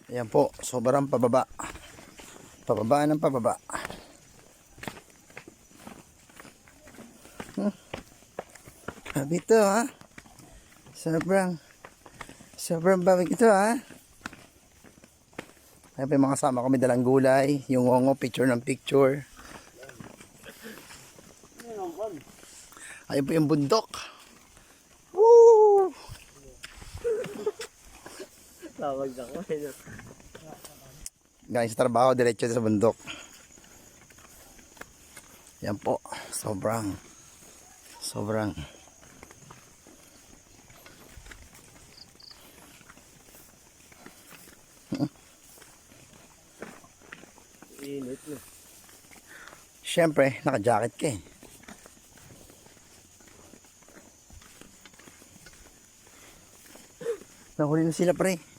Ayan po, sobrang pababa. Pababa ng pababa. Sabi ito ha. Sobrang babig ito ha. Ayan po yung mga kasama ko, may dalang gulay. Yung ngongo, picture ng picture. Ayun po yung bundok. Woo! Tawag ako. Galing sa trabaho, diretso sa bundok. Yan po, sobrang. Init na. Siyempre, naka-jacket ka eh. Nahuli na sila pre.